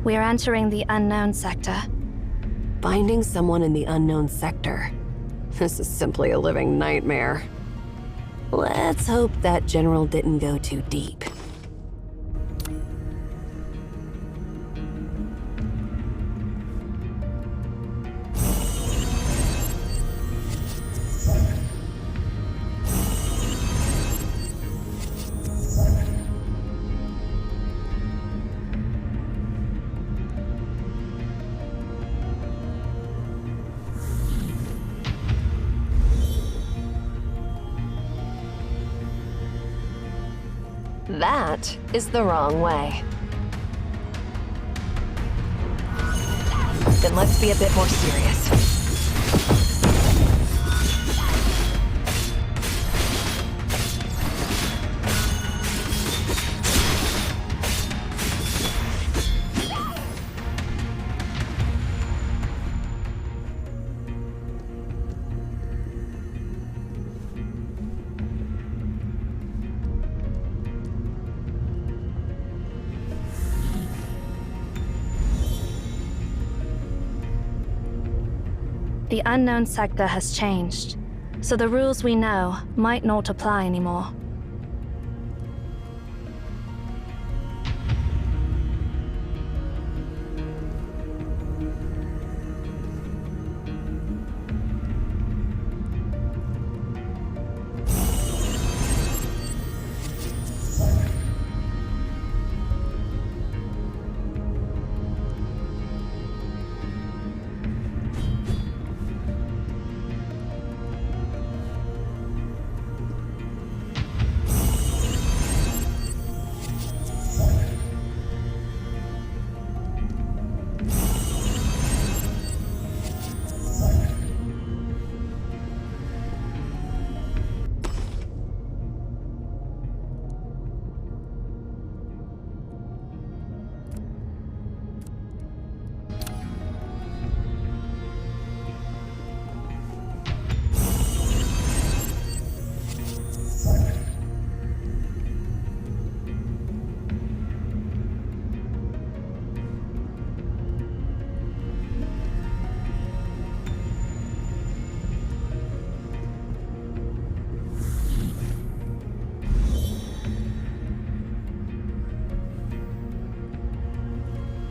We're entering the unknown sector. Finding someone in the unknown sector. This is simply a living nightmare. Let's hope that general didn't go too deep. That is the wrong way. Then let's be a bit more serious. The unknown sector has changed, so the rules we know might not apply anymore.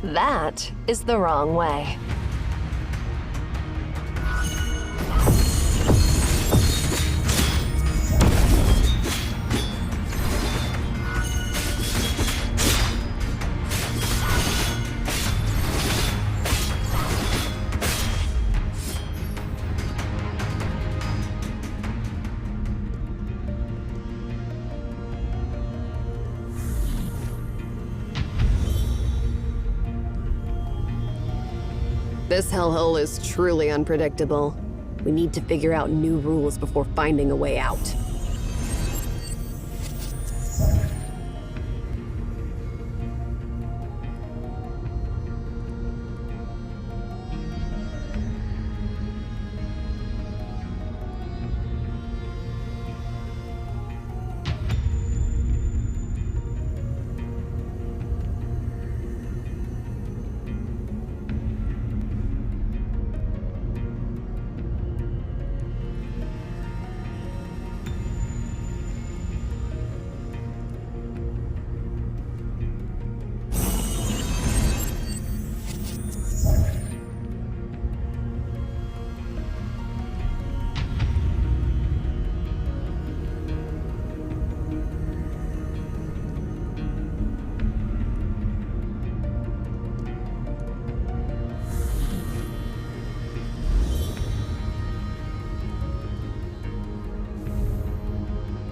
That is the wrong way. This hellhole is truly unpredictable. We need to figure out new rules before finding a way out.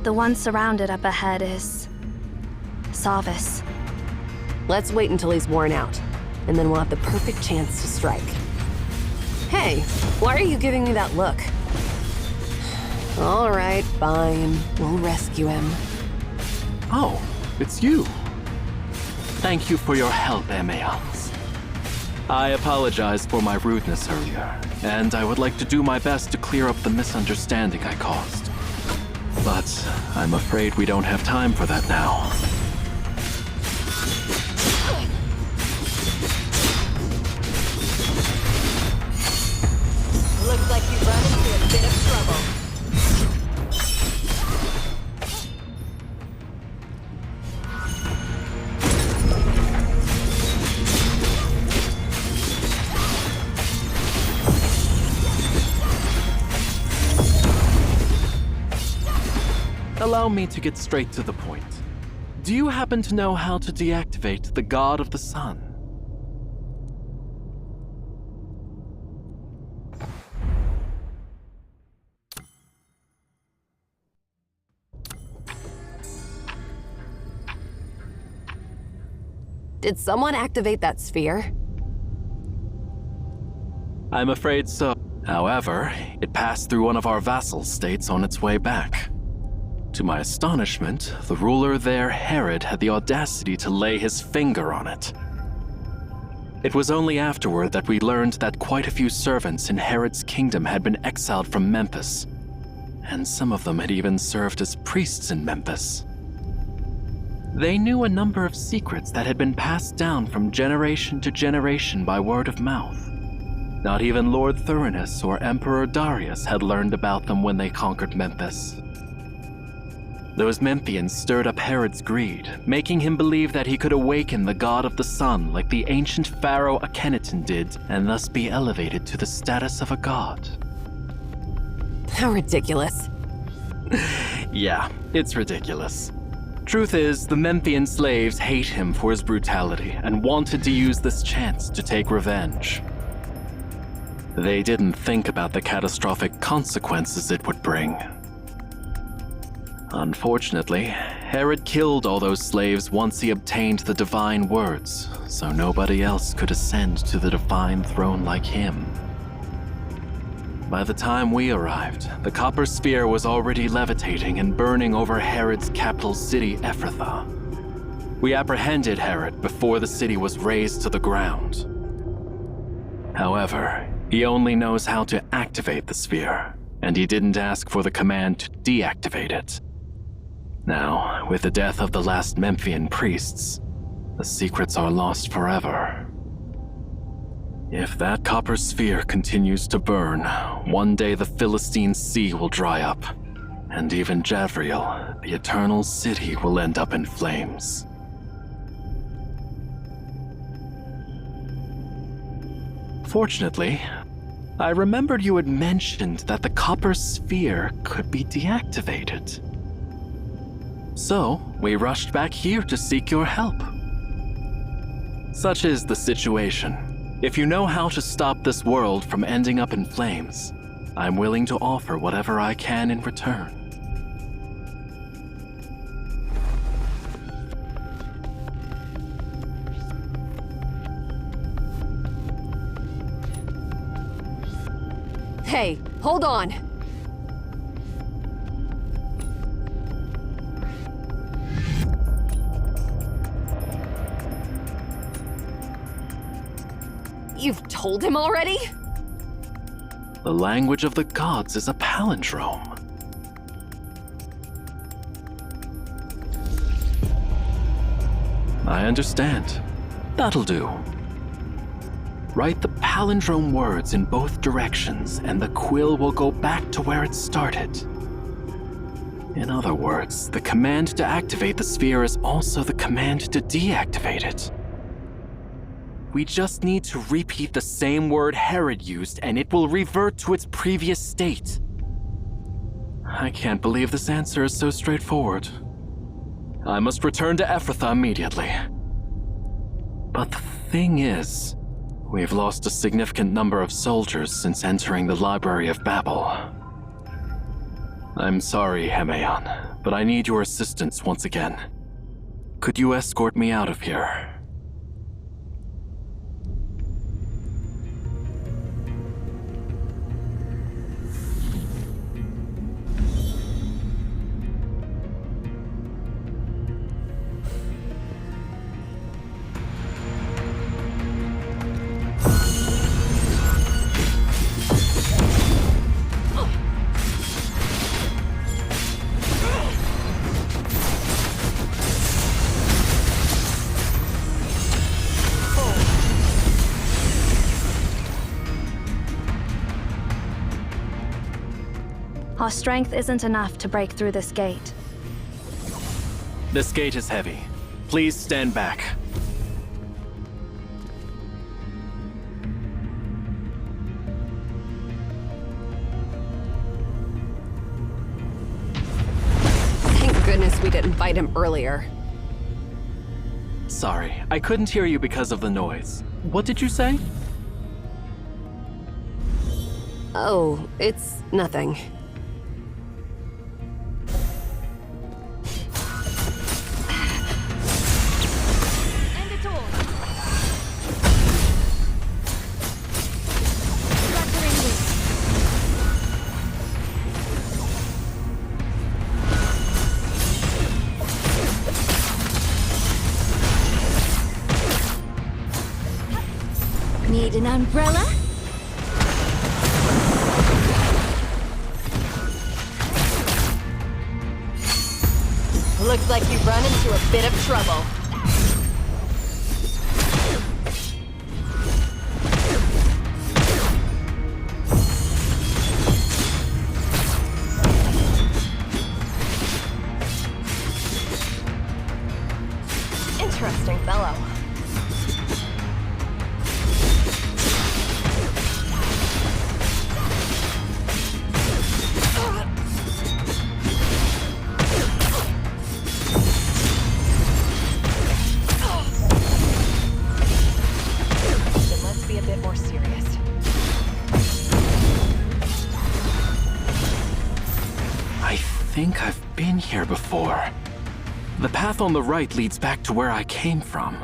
The one surrounded up ahead is Sarvis. Let's wait until he's worn out, and then we'll have the perfect chance to strike. Hey, why are you giving me that look? All right, fine. We'll rescue him. Oh, it's you. Thank you for your help, Emeans. I apologize for my rudeness earlier, and I would like to do my best to clear up the misunderstanding I caused. But I'm afraid we don't have time for that now. allow me to get straight to the point. Do you happen to know how to deactivate the God of the Sun? Did someone activate that sphere? I'm afraid so. However, it passed through one of our vassal states on its way back. To my astonishment, the ruler there, Herod, had the audacity to lay his finger on it. It was only afterward that we learned that quite a few servants in Herod's kingdom had been exiled from Memphis, and some of them had even served as priests in Memphis. They knew a number of secrets that had been passed down from generation to generation by word of mouth. Not even Lord Thurinus or Emperor Darius had learned about them when they conquered Memphis. Those Memphians stirred up Herod's greed, making him believe that he could awaken the god of the sun like the ancient pharaoh Akhenaten did, and thus be elevated to the status of a god. How ridiculous. Yeah, it's ridiculous. Truth is, the Memphian slaves hate him for his brutality and wanted to use this chance to take revenge. They didn't think about the catastrophic consequences it would bring. Unfortunately, Herod killed all those slaves once he obtained the divine words, so nobody else could ascend to the divine throne like him. By the time we arrived, the copper sphere was already levitating and burning over Herod's capital city, Ephrathah. We apprehended Herod before the city was razed to the ground. However, he only knows how to activate the sphere, and he didn't ask for the command to deactivate it. Now, with the death of the last Memphian priests, the secrets are lost forever. If that copper sphere continues to burn, one day the Philistine Sea will dry up, and even Javriel, the Eternal City, will end up in flames. Fortunately, I remembered you had mentioned that the copper sphere could be deactivated. So, we rushed back here to seek your help. Such is the situation. If you know how to stop this world from ending up in flames, I'm willing to offer whatever I can in return. Hey, hold on. You've told him already? The language of the gods is a palindrome. I understand. That'll do. Write the palindrome words in both directions, and the quill will go back to where it started. In other words, the command to activate the sphere is also the command to deactivate it. We just need to repeat the same word Herod used, and it will revert to its previous state. I can't believe this answer is so straightforward. I must return to Ephrathah immediately. But the thing is, we've lost a significant number of soldiers since entering the Library of Babel. I'm sorry, Hemayon, but I need your assistance once again. Could you escort me out of here? Our strength isn't enough to break through this gate. This gate is heavy. Please stand back. Thank we didn't fight him earlier. Sorry, I couldn't hear you because of the noise. What did you say? Oh, it's nothing. End it all. Need an umbrella? Looks like you've run into a bit of trouble. Interesting fellow. I think I've been here before. The path on the right leads back to where I came from.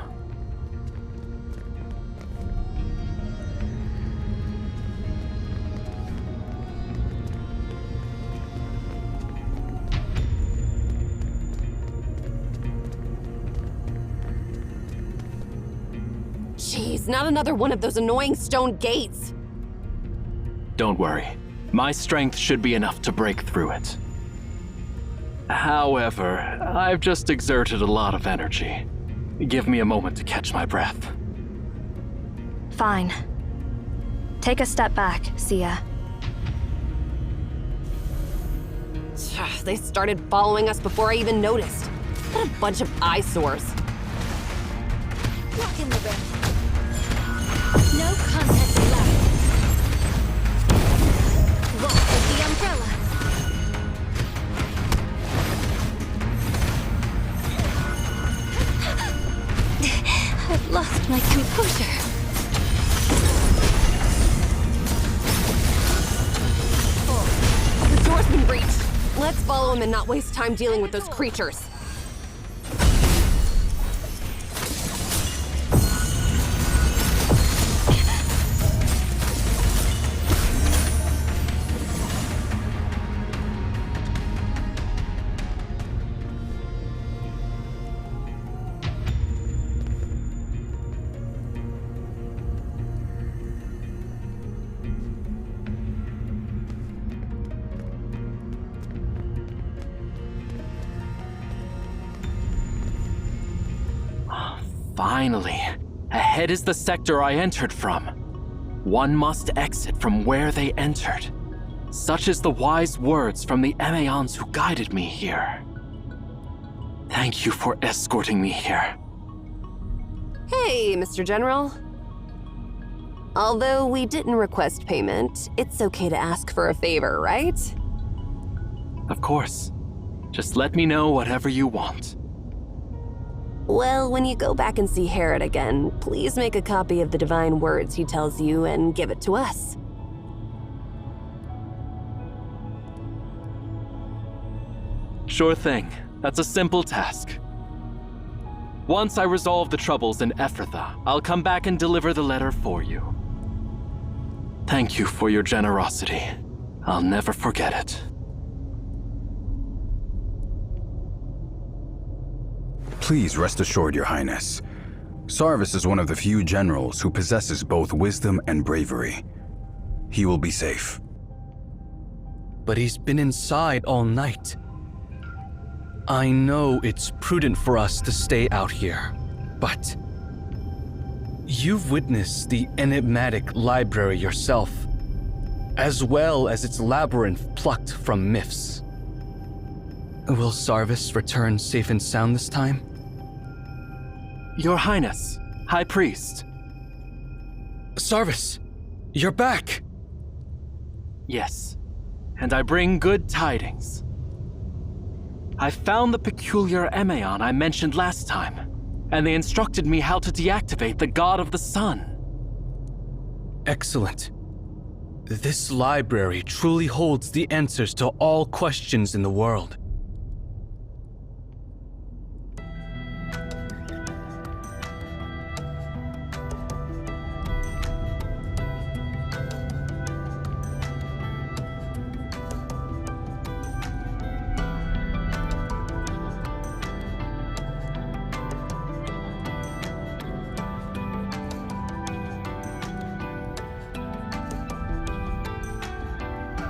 Jeez, not another one of those annoying stone gates. Don't worry. My strength should be enough to break through it. However, I've just exerted a lot of energy. Give me a moment to catch my breath. Fine. Take a step back, Sia. They started following us before I even noticed. What a bunch of eyesores. Lock in the ring. No contact allowed. Walk with the umbrella. I've lost my composure. The door's been breached. Let's follow him and not waste time dealing with those creatures. Finally, ahead is the sector I entered from. One must exit from where they entered. Such is the wise words from the Emeons who guided me here. Thank you for escorting me here. Hey, Mr. General. Although we didn't request payment, it's okay to ask for a favor, right? Of course. Just let me know whatever you want. Well, when you go back and see Herod again, please make a copy of the divine words he tells you and give it to us. Sure thing. That's a simple task. Once I resolve the troubles in Ephrathah, I'll come back and deliver the letter for you. Thank you for your generosity. I'll never forget it. Please rest assured, Your Highness. Sarvis is one of the few generals who possesses both wisdom and bravery. He will be safe. But he's been inside all night. I know it's prudent for us to stay out here, but you've witnessed the enigmatic library yourself, as well as its labyrinth plucked from myths. Will Sarvis return safe and sound this time? Your Highness, High Priest. Sarvis, you're back! Yes, and I bring good tidings. I found the peculiar Emeon I mentioned last time, and they instructed me how to deactivate the God of the Sun. Excellent. This library truly holds the answers to all questions in the world.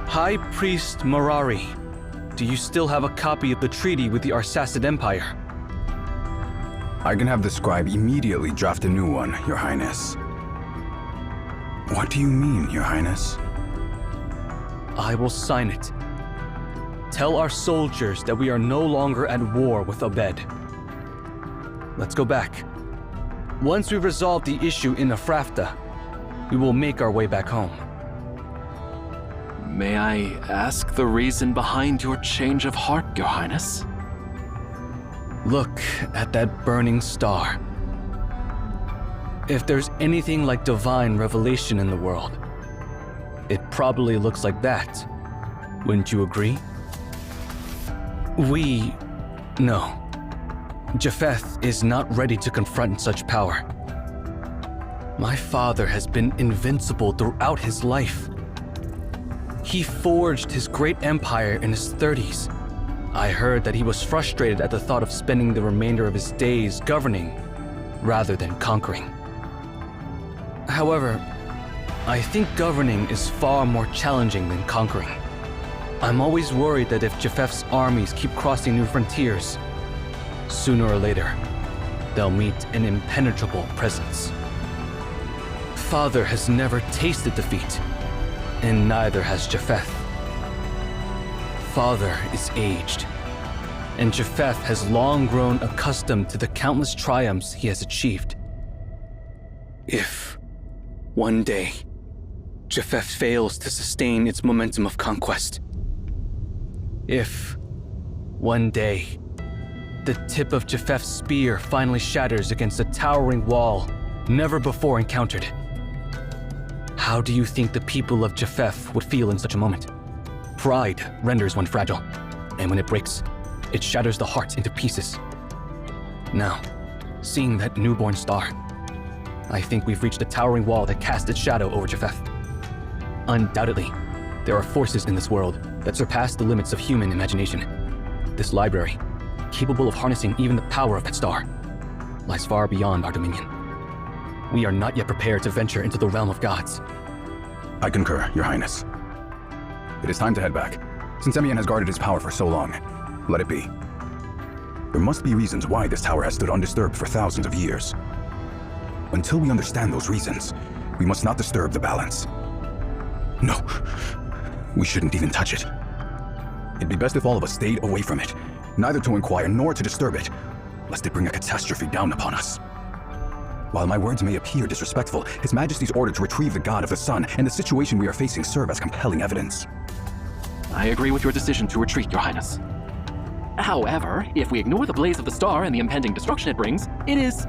High Priest Marari, do you still have a copy of the treaty with the Arsacid Empire? I can have the scribe immediately draft a new one, Your Highness. What do you mean, Your Highness? I will sign it. Tell our soldiers that we are no longer at war with Abed. Let's go back. Once we resolve the issue in Afrafta, we will make our way back home. May I ask the reason behind your change of heart, Your Highness? Look at that burning star. If there's anything like divine revelation in the world, it probably looks like that. Wouldn't you agree? No. Japheth is not ready to confront such power. My father has been invincible throughout his life. He forged his great empire in his 30s. I heard that he was frustrated at the thought of spending the remainder of his days governing rather than conquering. However, I think governing is far more challenging than conquering. I'm always worried that if Japheth's armies keep crossing new frontiers, sooner or later, they'll meet an impenetrable presence. Father has never tasted defeat, and neither has Japheth. Father is aged, and Japheth has long grown accustomed to the countless triumphs he has achieved. If, one day, Japheth fails to sustain its momentum of conquest, if, one day, the tip of Japheth's spear finally shatters against a towering wall never before encountered, how do you think the people of Japheth would feel in such a moment? Pride renders one fragile, and when it breaks, it shatters the heart into pieces. Now, seeing that newborn star, I think we've reached a towering wall that casts its shadow over Japheth. Undoubtedly, there are forces in this world that surpass the limits of human imagination. This library, capable of harnessing even the power of that star, lies far beyond our dominion. We are not yet prepared to venture into the realm of gods. I concur, Your Highness. It is time to head back. Since Emeon has guarded his power for so long, let it be. There must be reasons why this tower has stood undisturbed for thousands of years. Until we understand those reasons, we must not disturb the balance. No, we shouldn't even touch it. It'd be best if all of us stayed away from it, neither to inquire nor to disturb it, lest it bring a catastrophe down upon us. While my words may appear disrespectful, His Majesty's order to retrieve the God of the Sun and the situation we are facing serve as compelling evidence. I agree with your decision to retreat, Your Highness. However, if we ignore the blaze of the star and the impending destruction it brings, it is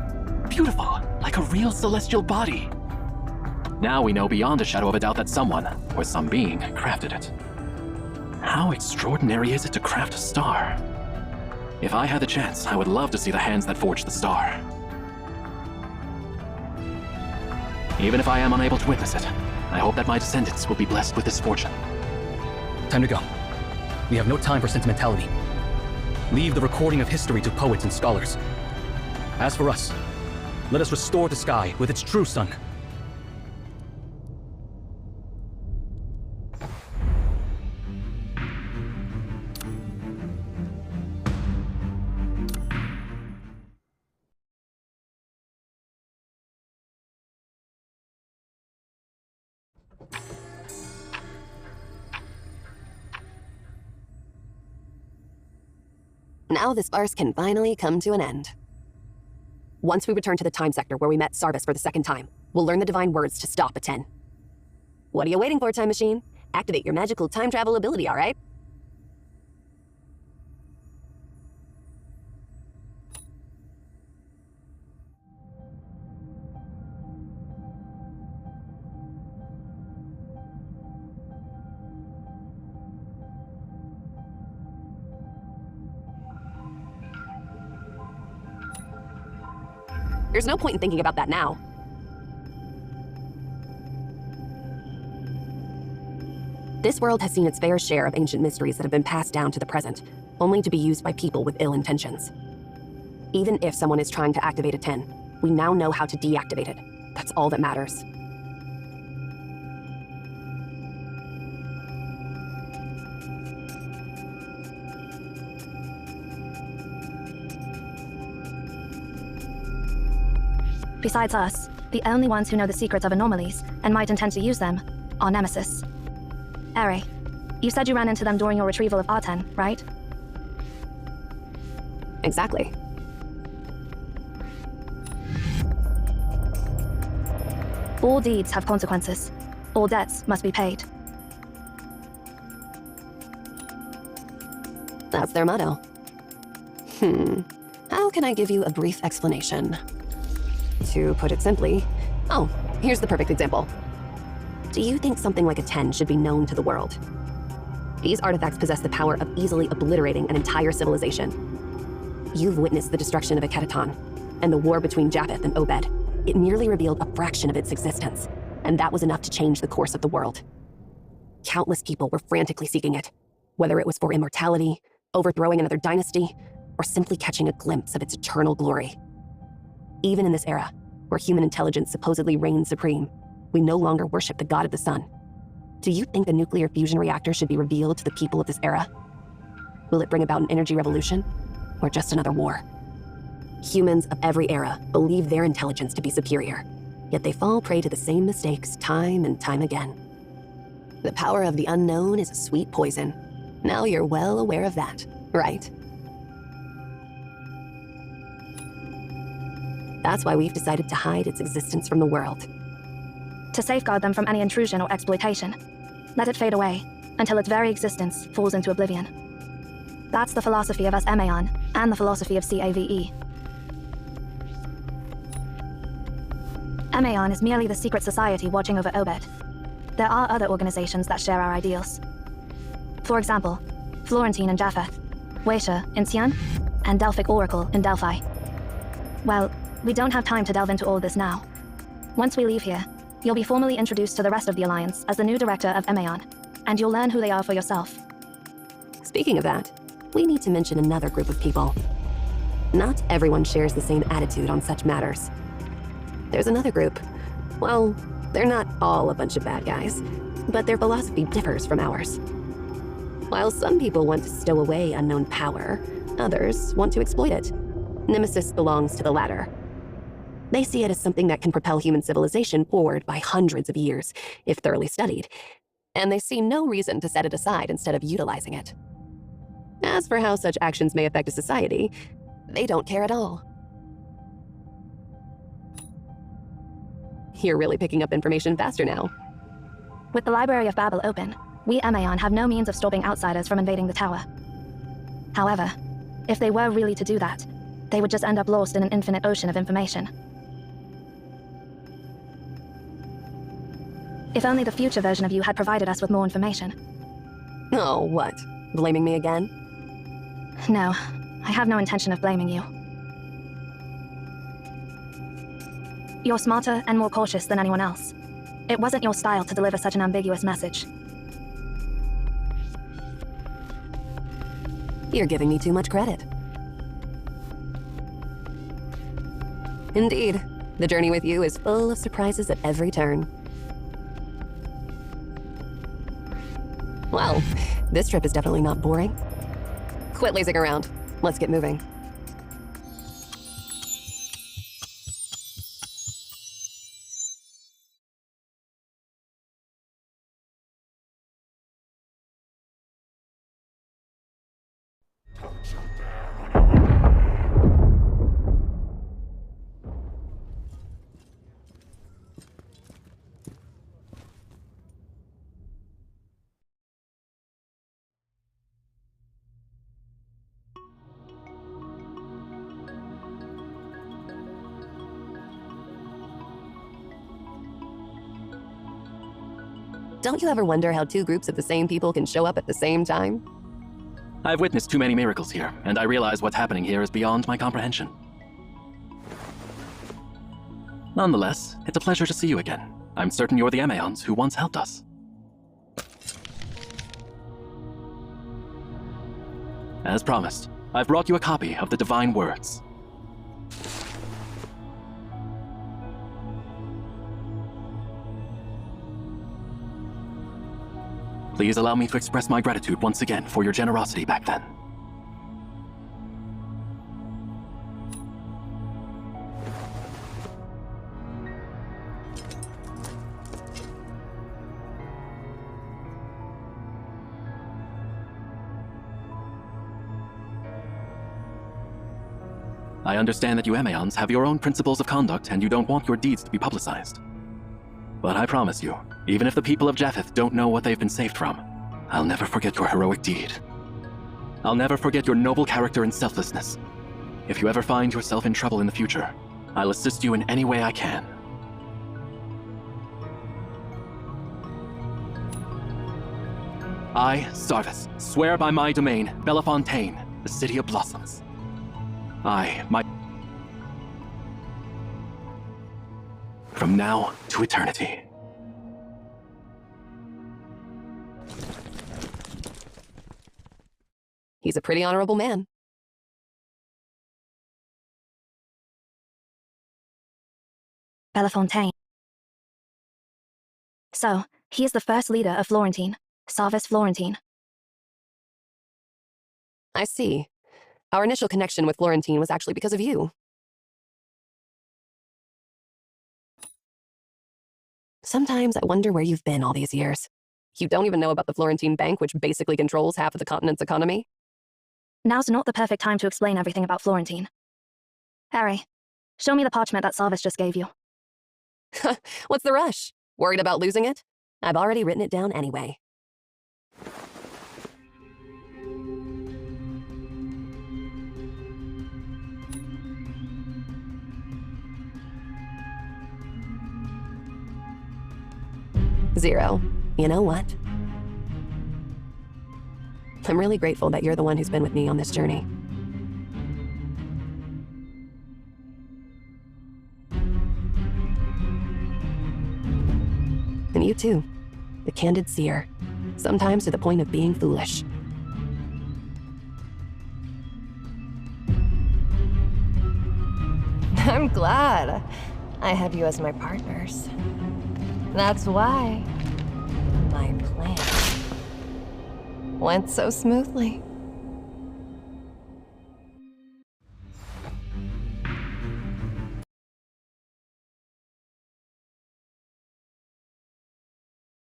beautiful, like a real celestial body. Now we know beyond a shadow of a doubt that someone, or some being, crafted it. How extraordinary is it to craft a star? If I had the chance, I would love to see the hands that forged the star. Even if I am unable to witness it, I hope that my descendants will be blessed with this fortune. Time to go. We have no time for sentimentality. Leave the recording of history to poets and scholars. As for us, let us restore the sky with its true sun. Now this farce can finally come to an end. Once we return to the time sector where we met Sarvis for the second time, we'll learn the divine words to stop at 10. What are you waiting for, Time Machine? Activate your magical time travel ability, all right? There's no point in thinking about that now. This world has seen its fair share of ancient mysteries that have been passed down to the present, only to be used by people with ill intentions. Even if someone is trying to activate a 10, we now know how to deactivate it. That's all that matters. Besides us, the only ones who know the secrets of anomalies and might intend to use them are Nemesis. Eri, you said you ran into them during your retrieval of R10, right? Exactly. All deeds have consequences. All debts must be paid. That's their motto. How can I give you a brief explanation? To put it simply, here's the perfect example. Do you think something like a 10 should be known to the world? These artifacts possess the power of easily obliterating an entire civilization. You've witnessed the destruction of Akhenaton and the war between Japheth and Obed. It merely revealed a fraction of its existence, and that was enough to change the course of the world. Countless people were frantically seeking it, whether it was for immortality, overthrowing another dynasty, or simply catching a glimpse of its eternal glory. Even in this era, where human intelligence supposedly reigns supreme, we no longer worship the god of the sun. Do you think the nuclear fusion reactor should be revealed to the people of this era? Will it bring about an energy revolution, or just another war? Humans of every era believe their intelligence to be superior, yet they fall prey to the same mistakes time and time again. The power of the unknown is a sweet poison. Now you're well aware of that, right? That's why we've decided to hide its existence from the world. To safeguard them from any intrusion or exploitation. Let it fade away, until its very existence falls into oblivion. That's the philosophy of us Emaon, and the philosophy of CAVE. Emaon is merely the secret society watching over Obed. There are other organizations that share our ideals. For example, Florentine in Japheth, Waisha in Sion, and Delphic Oracle in Delphi. Well, we don't have time to delve into all this now. Once we leave here, you'll be formally introduced to the rest of the Alliance as the new director of Emaon, and you'll learn who they are for yourself. Speaking of that, we need to mention another group of people. Not everyone shares the same attitude on such matters. There's another group. Well, they're not all a bunch of bad guys, but their philosophy differs from ours. While some people want to stow away unknown power, others want to exploit it. Nemesis belongs to the latter. They see it as something that can propel human civilization forward by hundreds of years, if thoroughly studied, and they see no reason to set it aside instead of utilizing it. As for how such actions may affect a society, they don't care at all. You're really picking up information faster now. With the Library of Babel open, we Emaon have no means of stopping outsiders from invading the tower. However, if they were really to do that, they would just end up lost in an infinite ocean of information. If only the future version of you had provided us with more information. Oh, what? Blaming me again? No, I have no intention of blaming you. You're smarter and more cautious than anyone else. It wasn't your style to deliver such an ambiguous message. You're giving me too much credit. Indeed, the journey with you is full of surprises at every turn. Well, this trip is definitely not boring. Quit lazing around. Let's get moving. Don't you ever wonder how two groups of the same people can show up at the same time? I've witnessed too many miracles here, and I realize what's happening here is beyond my comprehension. Nonetheless, it's a pleasure to see you again. I'm certain you're the Emeons who once helped us. As promised, I've brought you a copy of the Divine Words. Please allow me to express my gratitude once again for your generosity back then. I understand that you Emeons have your own principles of conduct and you don't want your deeds to be publicized. But I promise you, even if the people of Japheth don't know what they've been saved from, I'll never forget your heroic deed. I'll never forget your noble character and selflessness. If you ever find yourself in trouble in the future, I'll assist you in any way I can. I, Sarvis, swear by my domain, Bellefontaine, the City of Blossoms. From now to eternity. He's a pretty honorable man. Bellefontaine. So, he is the first leader of Florentine, Sarvis Florentine. I see. Our initial connection with Florentine was actually because of you. Sometimes I wonder where you've been all these years. You don't even know about the Florentine Bank, which basically controls half of the continent's economy? Now's not the perfect time to explain everything about Florentine. Harry, show me the parchment that Sarvis just gave you. What's the rush? Worried about losing it? I've already written it down anyway. Zero. You know what? I'm really grateful that you're the one who's been with me on this journey. And you too, the candid seer, sometimes to the point of being foolish. I'm glad I have you as my partners. That's why my plan went so smoothly.